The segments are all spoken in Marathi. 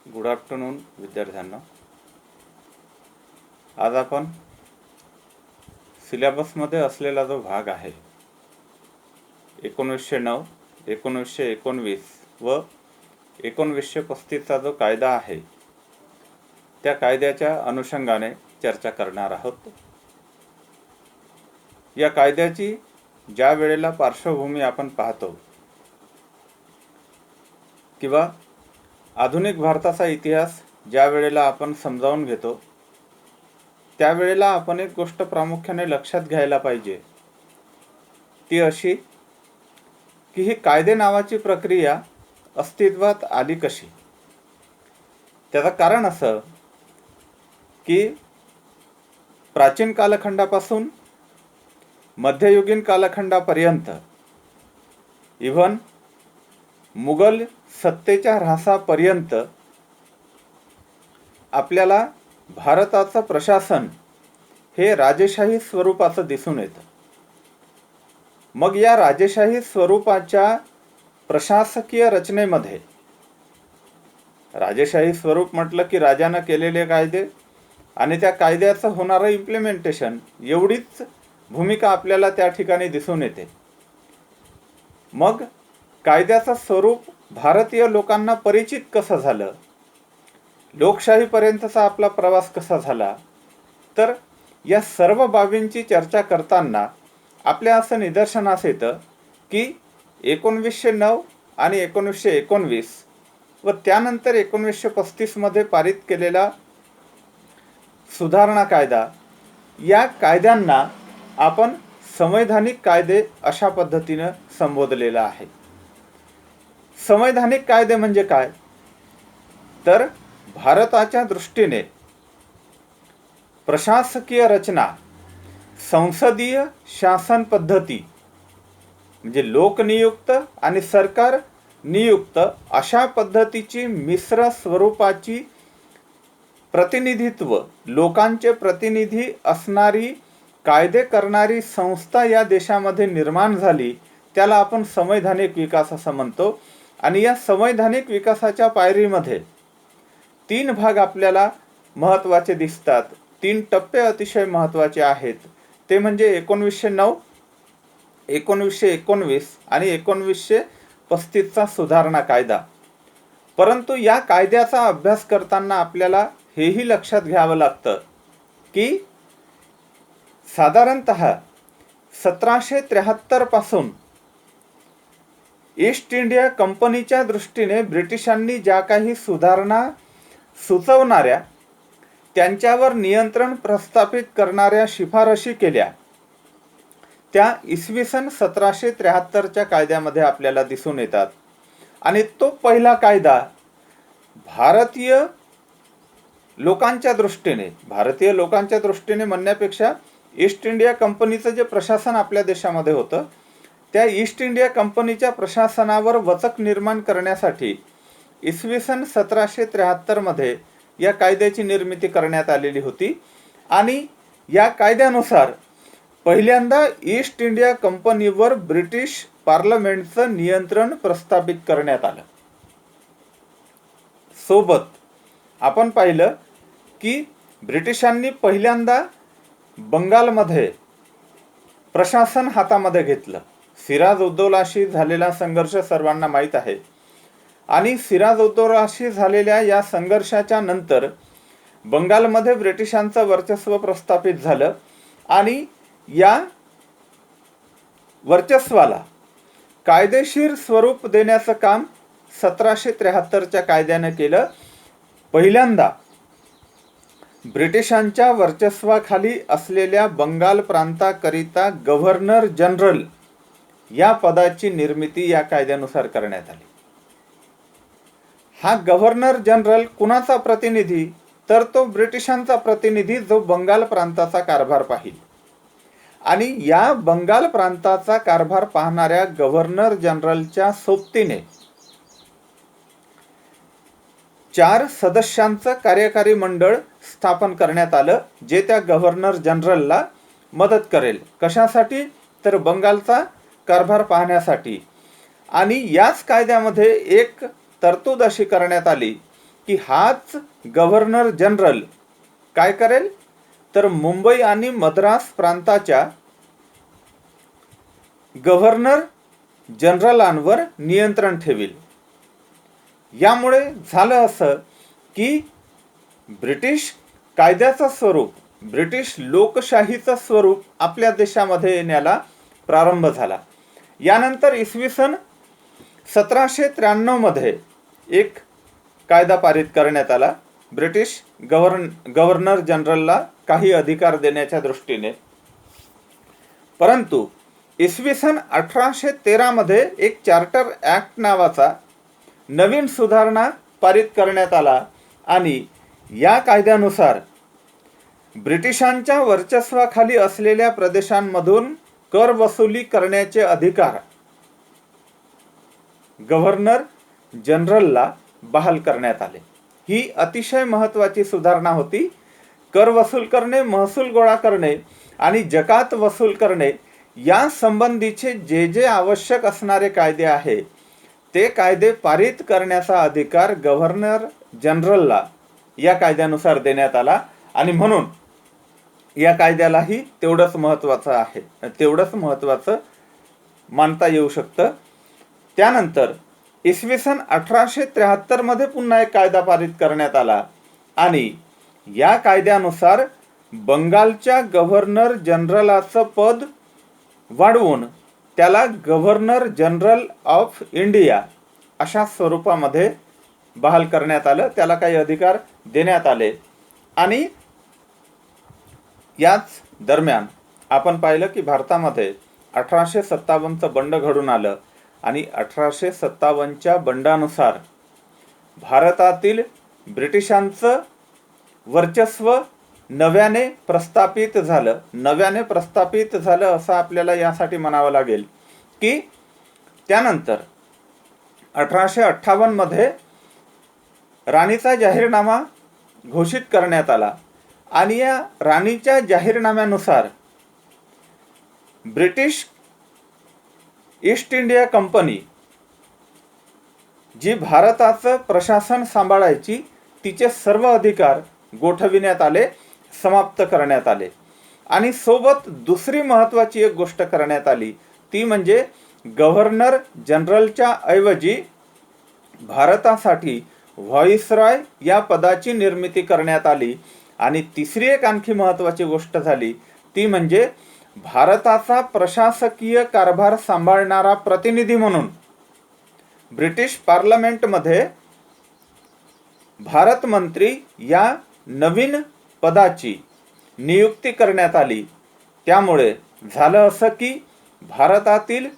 गुड आफ्टरनून विद्यार्थ्यांना. आज आपण सिलेबसमध्ये असलेला जो भाग आहे 1909, 1919 व 1935चा जो कायदा आहे त्या कायद्याच्या अनुषंगाने चर्चा करणार आहोत. या कायद्याची ज्या वेळेला पार्श्वभूमी आपण पाहतो किंवा आधुनिक भारताचा इतिहास ज्या वेळेला आपण समजावून घेतो त्यावेळेला आपण एक गोष्ट प्रामुख्याने लक्षात घ्यायला पाहिजे, ती अशी की ही कायदे नावाची प्रक्रिया अस्तित्वात आली कशी. त्याचं कारण असं की प्राचीन कालखंडापासून मध्ययुगीन कालखंडापर्यंत इव्हन मुघल सत्तेच्या ऱ्हासापर्यंत आपल्याला भारताचं प्रशासन हे राजेशाही स्वरूपाचं दिसून येतं. मग या राजेशाही स्वरूपाच्या प्रशासकीय रचनेमध्ये राजेशाही स्वरूप म्हटलं की राजानं केलेले कायदे आणि त्या कायद्याचं होणारं इम्प्लिमेंटेशन एवढीच भूमिका आपल्याला त्या ठिकाणी दिसून येते. मग कायद्याचं स्वरूप भारतीय लोकांना परिचित कसं झालं, लोकशाहीपर्यंतचा आपला प्रवास कसा झाला, तर या सर्व बाबींची चर्चा करताना आपल्या असं निदर्शनास येतं की 1909 आणि 1919 व त्यानंतर 1935 पारित केलेला सुधारणा कायदा, या कायद्यांना आपण संवैधानिक कायदे अशा पद्धतीनं संबोधलेला आहे. संवैधानिक कायदे म्हणजे काय, तर भारताच्या दृष्टीने प्रशासकीय रचना, संसदीय शासन पद्धती म्हणजे लोकनियुक्त आणि सरकार नियुक्त अशा पद्धतीची मिश्र स्वरूपाची प्रतिनिधित्व, लोकांचे प्रतिनिधी असणारी कायदे करणारी संस्था या देशामध्ये निर्माण झाली, त्याला आपण संवैधानिक विकास असं म्हणतो. आणि या संवैधानिक विकासाच्या पायरीमध्ये 3 भाग आपल्याला महत्त्वाचे दिसतात. 3 टप्पे अतिशय महत्त्वाचे आहेत. ते म्हणजे 1909, 1919 आणि 1935चा सुधारणा कायदा. परंतु या कायद्याचा अभ्यास करताना आपल्याला हेही लक्षात घ्यावं लागतं की साधारणतः 1773 पासून ईस्ट इंडिया कंपनीच्या दृष्टीने ब्रिटिशांनी ज्या काही सुधारणा सुचवणाऱ्या, त्यांच्यावर नियंत्रण प्रस्थापित करणाऱ्या शिफारशी केल्या, त्या इसवी सन 1773च्या कायद्यामध्ये आपल्याला दिसून येतात. आणि तो पहिला कायदा भारतीय लोकांच्या दृष्टीने म्हणण्यापेक्षा ईस्ट इंडिया कंपनीचं जे प्रशासन आपल्या देशामध्ये होतं त्या ईस्ट इंडिया कंपनीच्या प्रशासनावर वचक निर्माण करण्यासाठी इसवी सन 1773 या कायद्याची निर्मिती करण्यात आलेली होती. आणि या कायद्यानुसार पहिल्यांदा ईस्ट इंडिया कंपनीवर ब्रिटिश पार्लमेंटचं नियंत्रण प्रस्थापित करण्यात आलं. सोबत आपण पाहिलं की ब्रिटिशांनी पहिल्यांदा बंगालमध्ये प्रशासन हातामध्ये घेतलं. सिराज उद्दौलाशी झालेला संघर्ष सर्वांना माहीत आहे. आणि सिराज उद्दौलाशी झालेल्या या संघर्षाच्या नंतर बंगालमध्ये ब्रिटिशांचं वर्चस्व प्रस्थापित झालं आणि या वर्चस्वाला कायदेशीर स्वरूप देण्याचं काम 1773च्या कायद्याने केलं. पहिल्यांदा ब्रिटिशांच्या वर्चस्वाखाली असलेल्या बंगाल प्रांताकरिता गव्हर्नर जनरल या पदाची निर्मिती या कायद्यानुसार करण्यात आली. हा गव्हर्नर जनरल कुणाचा प्रतिनिधी, तर तो ब्रिटिशांचा प्रतिनिधी जो बंगाल प्रांताचा कारभार पाहिल. आणि या बंगाल प्रांताचा कारभार पाहणाऱ्या गव्हर्नर जनरलच्या सोबतीने 4 सदस्यांचं कार्यकारी मंडळ स्थापन करण्यात आलं, जे त्या गव्हर्नर जनरलला मदत करेल. कशासाठी, तर बंगालचा कारभार पाहण्यासाठी. आणि याच कायद्यामध्ये एक तरतूद अशी करण्यात आली की हाच गव्हर्नर जनरल काय करेल, तर मुंबई आणि मद्रास प्रांताच्या गव्हर्नर जनरलांवर नियंत्रण ठेवील. यामुळे झालं असं की ब्रिटिश कायद्याचं स्वरूप, ब्रिटिश लोकशाहीचं स्वरूप आपल्या देशामध्ये येण्याला प्रारंभ झाला. यानंतर इसवी सन 1793 मध्ये एक कायदा पारित करण्यात आला ब्रिटिश गव्हर्नर जनरलला काही अधिकार देण्याच्या दृष्टीने. परंतु इसवी सन 1813 मध्ये एक चार्टर ॲक्ट नावाचा नवीन सुधारणा पारित करण्यात आला आणि या कायद्यानुसार ब्रिटिशांच्या वर्चस्वाखाली असलेल्या प्रदेशांमधून कर वसुली करण्याचे अधिकार गव्हर्नर जनरलला बहाल करण्यात आले. ही अतिशय महत्त्वाची सुधारणा होती. कर वसूल करणे, महसूल गोळा करणे आणि जकात वसूल करणे या संबंधीचे जे जे आवश्यक असणारे कायदे आहे ते कायदे पारित करण्याचा अधिकार गव्हर्नर जनरलला या कायद्यानुसार देण्यात आला आणि म्हणून या कायद्यालाही तेवढंच महत्त्वाचं मानता येऊ शकतं. त्यानंतर इसवी सन 1873 मध्ये पुन्हा एक कायदा पारित करण्यात आला आणि या कायद्यानुसार बंगालच्या गव्हर्नर जनरलाचं पद वाढवून त्याला गव्हर्नर जनरल ऑफ इंडिया अशा स्वरूपामध्ये बहाल करण्यात आलं. त्याला काही अधिकार देण्यात आले आणि याच दरम्यान आपण पाहिलं की भारतामध्ये 1857चं बंड घडून आलं आणि 1857च्या बंडानुसार भारतातील ब्रिटिशांचं वर्चस्व नव्याने प्रस्थापित झालं असं आपल्याला यासाठी म्हणावं लागेल की त्यानंतर 1858 मध्ये राणीचा जाहीरनामा घोषित करण्यात आला आणि या राणीच्या जाहीरनाम्यानुसार ब्रिटिश ईस्ट इंडिया कंपनी जी भारताचं प्रशासन सांभाळायची तिचे सर्व अधिकार गोठविण्यात आले, समाप्त करण्यात आले. आणि सोबत दुसरी महत्त्वाची एक गोष्ट करण्यात आली ती म्हणजे गव्हर्नर जनरलच्या ऐवजी भारतासाठी व्हॉइसरॉय या पदाची निर्मिती करण्यात आली. आणि तिसरी एक आणखी महत्त्वाची गोष्ट झाली ती म्हणजे भारताचा प्रशासकीय कारभार सांभाळणारा प्रतिनिधी म्हणून ब्रिटिश पार्लमेंटमध्ये भारत मंत्री या नवीन पदाची नियुक्ती करण्यात आली. त्यामुळे झालं असं की भारतातील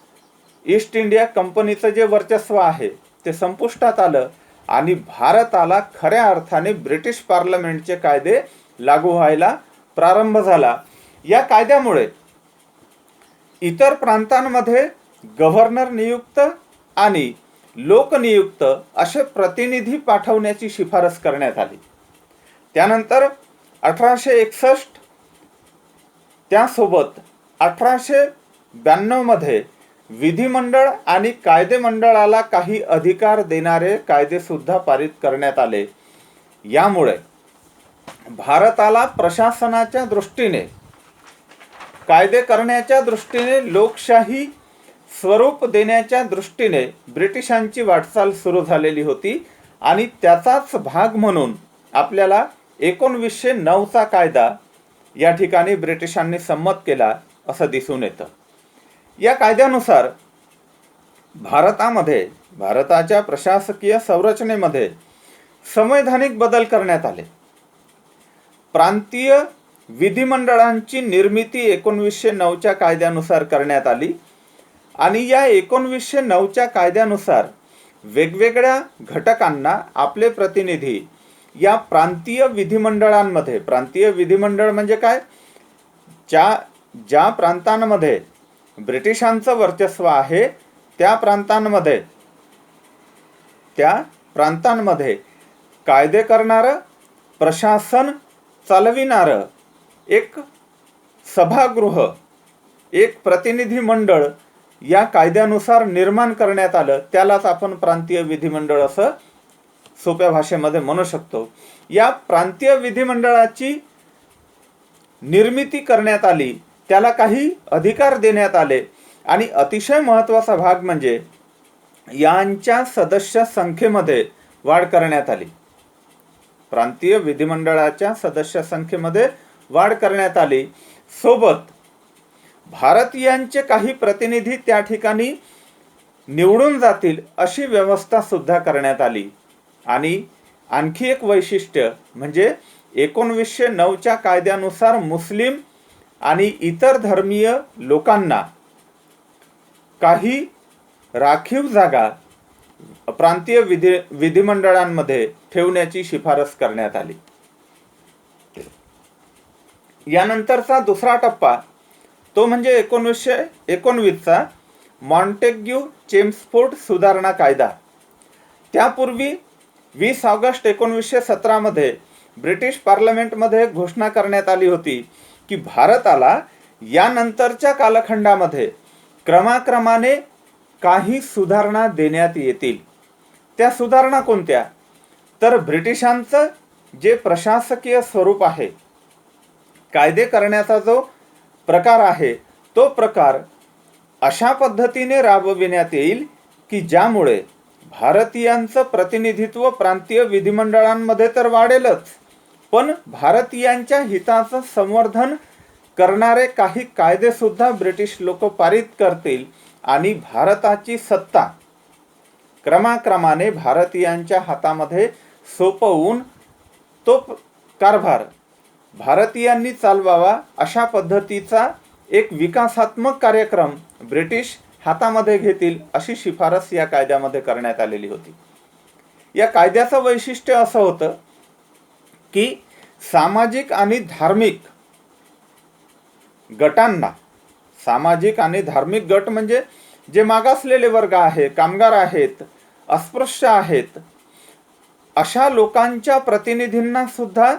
ईस्ट इंडिया कंपनीचं जे वर्चस्व आहे ते संपुष्टात आलं आणि भारताला खऱ्या अर्थाने ब्रिटिश पार्लमेंटचे कायदे लागू व्हायला प्रारंभ झाला. या कायद्यामुळे इतर प्रांतांमध्ये गव्हर्नर नियुक्त आणि लोकनियुक्त असे प्रतिनिधी पाठवण्याची शिफारस करण्यात आली. त्यानंतर 1861 त्यासोबत 1892 मध्ये विधिमंडळ आणि कायदे मंडळाला काही अधिकार देणारे कायदे सुद्धा पारित करण्यात आले. यामुळे भारताला प्रशासनाच्या दृष्टीने, कायदे करण्याच्या दृष्टीने, लोकशाही स्वरूप देण्याच्या दृष्टीने ब्रिटिशांची वाटचाल सुरू झालेली होती आणि त्याचाच भाग म्हणून आपल्याला 1909चा कायदा या ठिकाणी ब्रिटिशांनी संमत केला असं दिसून येतं. या कायद्यानुसार भारताच्या प्रशासकीय संरचनेमध्ये संवैधानिक बदल करण्यात आले. प्रांतीय विधिमंडळांची निर्मिती 1909च्या कायद्यानुसार करण्यात आली आणि या 1909च्या कायद्यानुसार वेगवेगळ्या घटकांना आपले प्रतिनिधी या प्रांतीय विधिमंडळांमध्ये, प्रांतीय विधिमंडळ म्हणजे काय, ज्या प्रांतांमध्ये ब्रिटिशांचं वर्चस्व आहे त्या प्रांतांमध्ये कायदे करणारं, प्रशासन चालविणारं एक सभागृह, एक प्रतिनिधी मंडळ या कायद्यानुसार निर्माण करण्यात आलं. त्यालाच आपण प्रांतीय विधिमंडळ असं सोप्या भाषेमध्ये म्हणू शकतो. या प्रांतीय विधिमंडळाची निर्मिती करण्यात आली, त्याला काही अधिकार देण्यात आले आणि अतिशय महत्त्वाचा भाग म्हणजे यांच्या सदस्य संख्येमध्ये वाढ करण्यात आली. प्रांतीय विधिमंडळाच्या सदस्य संख्येमध्ये वाढ करण्यात आली. सोबत भारतीयांचे काही प्रतिनिधी त्या ठिकाणी निवडून जातील अशी व्यवस्था सुद्धा करण्यात आली. आणि आणखी एक वैशिष्ट्य म्हणजे 1909च्या कायद्यानुसार मुस्लिम आणि इतर धर्मीय लोकांना काही राखीव जागा प्रांतीय विधिमंडळांमध्ये ठेवण्याची शिफारस करण्यात आली. यानंतरचा दुसरा टप्पा तो म्हणजे 1919चा मॉन्टेग्यू चेम्सफोर्ड सुधारणा कायदा. त्यापूर्वी 20 ऑगस्ट 1917 मध्ये ब्रिटिश पार्लमेंटमध्ये घोषणा करण्यात आली होती की भारताला यानंतरच्या कालखंडामध्ये क्रमाक्रमाने काही सुधारणा देण्यात येतील. त्या सुधारणा कोणत्या? तर ब्रिटिशांचं जे प्रशासकीय स्वरूप आहे, कायदे करण्याचा जो प्रकार आहे, तो प्रकार अशा पद्धतीने राबविण्यात येईल की ज्यामुळे भारतीयांचं प्रतिनिधित्व प्रांतीय विधिमंडळांमध्ये तर वाढेलच, पण भारतीयांच्या हिताचं संवर्धन करणारे काही कायदे सुद्धा ब्रिटिश लोक पारित करतील आणि भारताची सत्ता क्रमाक्रमाने भारतीयांच्या हातामध्ये सोपवून तो कारभार भारतीयांनी चालवावा अशा पद्धतीचा एक विकासात्मक कार्यक्रम ब्रिटिश हातामध्ये घेतील अशी शिफारस या कायद्यामध्ये करण्यात आलेली होती. या कायद्याचं वैशिष्ट्य असं होतं की सामाजिक आणि धार्मिक गटांना, सामाजिक आणि धार्मिक गट म्हणजे जे मागासलेले वर्ग आहे, कामगार आहेत, अस्पृश्य आहेत, अशा लोकांच्या प्रतिनिधींना सुद्धा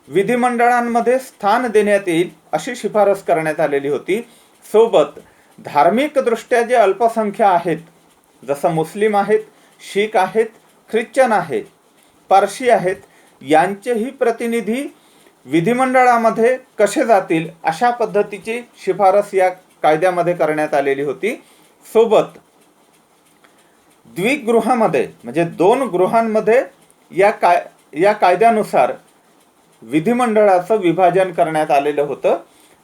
विधिमंडळांमध्ये स्थान देण्यात येईल अशी शिफारस करण्यात आलेली होती. सोबत धार्मिक दृष्ट्या जे अल्पसंख्या आहेत, जसं मुस्लिम आहेत, शीख आहेत, ख्रिश्चन आहेत, पारशी आहेत, यांचेही प्रतिनिधी विधिमंडळामध्ये कसे जातील अशा पद्धतीची शिफारस या कायद्यामध्ये करण्यात आलेली होती. सोबत द्विगृहामध्ये म्हणजे 2 गृहांमध्ये या कायद्यानुसार विधिमंडळाचं विभाजन करण्यात आलेलं होतं.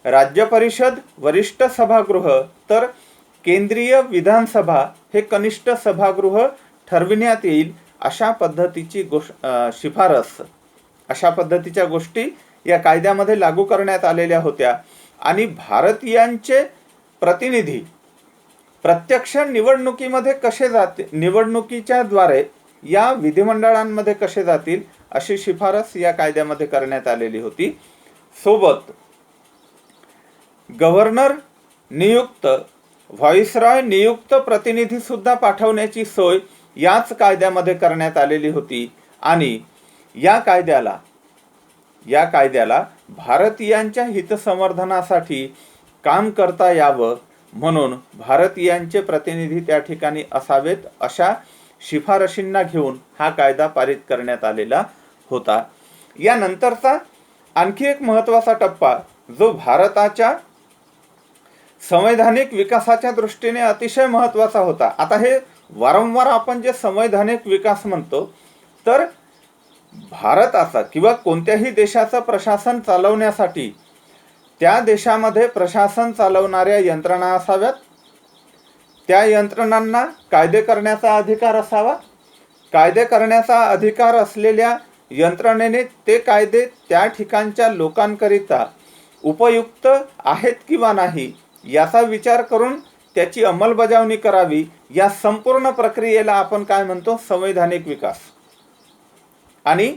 राज्य परिषद वरिष्ठ सभागृह तर केंद्रीय विधानसभा हे कनिष्ठ सभागृह ठरविण्यात येईल अशा पद्धतीची शिफारस, अशा पद्धतीच्या गोष्टी या कायद्यामध्ये लागू करण्यात आलेल्या होत्या. आणि भारतीयांचे प्रतिनिधी प्रत्यक्ष निवडणुकीमध्ये कसे जातील, निवडणुकीच्या द्वारे या विधिमंडळांमध्ये कसे जातील अशी शिफारस या कायद्यामध्ये करण्यात आलेली होती. सोबत गव्हर्नर नियुक्त, व्हाईसरॉय नियुक्त प्रतिनिधी सुद्धा पाठवण्याची सोय याच कायद्यामध्ये करण्यात आलेली होती. आणि या कायद्याला भारतीयांच्या हितसंवर्धनासाठी काम करता यावं म्हणून भारतीयांचे प्रतिनिधी त्या ठिकाणी असावेत अशा शिफारशींना घेऊन हा कायदा पारित करण्यात आलेला होता. यानंतरचा आणखी एक महत्त्वाचा टप्पा जो भारताच्या संवैधानिक विकासाच्या दृष्टीने अतिशय महत्त्वाचा होता. आता हे वारंवार आपण जे संवैधानिक विकास म्हणतो, तर भारताचा किंवा कोणत्याही देशाचं प्रशासन चालवण्यासाठी त्या देशामध्ये प्रशासन चालवणाऱ्या यंत्रणा असाव्यात, त्या यंत्रणांना कायदे करण्याचा अधिकार असावा, कायदे करण्याचा अधिकार असलेल्या यंत्रणेने ते कायदे त्या ठिकाणच्या लोकांकरिता उपयुक्त आहेत किंवा नाही याचा विचार करून त्याची अंमलबजावणी करावी. या संपूर्ण प्रक्रियेला आपण काय म्हणतो? संवैधानिक विकास. आणि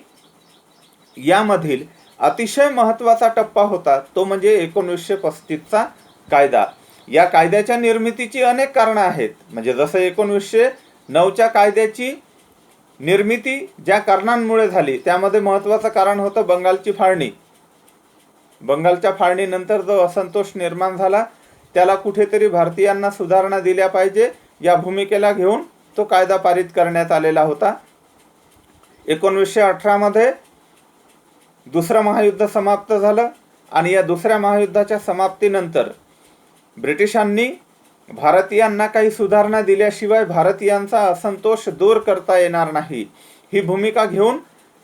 यामधील अतिशय महत्त्वाचा टप्पा होता तो म्हणजे 1935चा कायदा. या कायद्याच्या निर्मितीची अनेक कारणं आहेत. म्हणजे जसं 1909च्या कायद्याची निर्मिती ज्या कारणांमुळे झाली त्यामध्ये महत्त्वाचं कारण होतं बंगालची फाळणी. बंगालच्या फाळणीनंतर जो असंतोष निर्माण झाला त्याला कुठेतरी भारतीयांना सुधारणा दिल्या पाहिजे या भूमिकेला घेऊन तो कायदा पारित करण्यात आलेला होता. 1918 मध्ये दुसरं महायुद्ध समाप्त झालं आणि या दुसऱ्या महायुद्धाच्या समाप्तीनंतर ब्रिटिशांनी भारतीयांना काही सुधारणा दिल्याशिवाय भारतीयांचा असंतोष दूर करता येणार नाही ही भूमिका घेऊन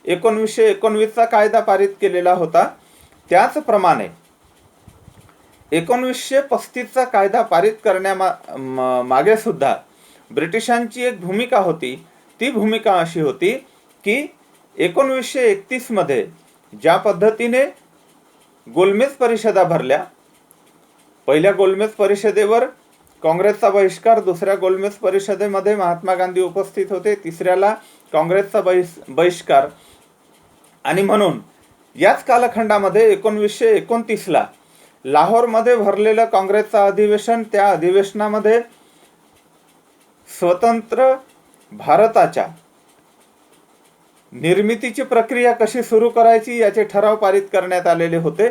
1919चा कायदा पारित केलेला होता. त्याचप्रमाणे 1935चा कायदा पारित करण्यामागे सुद्धा ब्रिटिशांची एक भूमिका होती. ती भूमिका अशी होती की 1931 मध्ये ज्या पद्धतीने गोलमेज परिषदा भरल्या, पहिल्या गोलमेज परिषदेवर काँग्रेसचा बहिष्कार, दुसऱ्या गोलमेज परिषदेमध्ये महात्मा गांधी उपस्थित होते, तिसऱ्याला काँग्रेसचा बहिष्कार, आणि म्हणून याच कालखंडामध्ये 1929ला लाहोरमध्ये भरलेलं काँग्रेसचं अधिवेशन, त्या अधिवेशनामध्ये स्वतंत्र भारताच्या निर्मितीची प्रक्रिया कशी सुरू करायची याचे ठराव पारित करण्यात आलेले होते.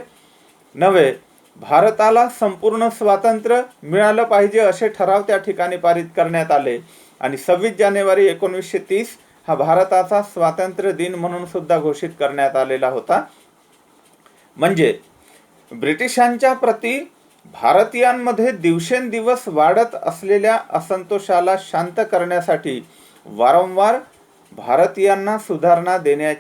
नव्हे, भारताला संपूर्ण स्वातंत्र्य मिळालं पाहिजे असे ठराव त्या ठिकाणी पारित करण्यात आले आणि 26 जानेवारी 1930 हा भारताचा स्वातंत्र्य दिन म्हणून सुद्धा घोषित करण्यात आलेला होता. म्हणजे ब्रिटिशांच्या प्रती भारतीयांमध्ये दिवसेंदिवस वाढत असलेल्या असंतोषाला शांत करण्यासाठी वारंवार भारतीयांना सुधारणा देण्याची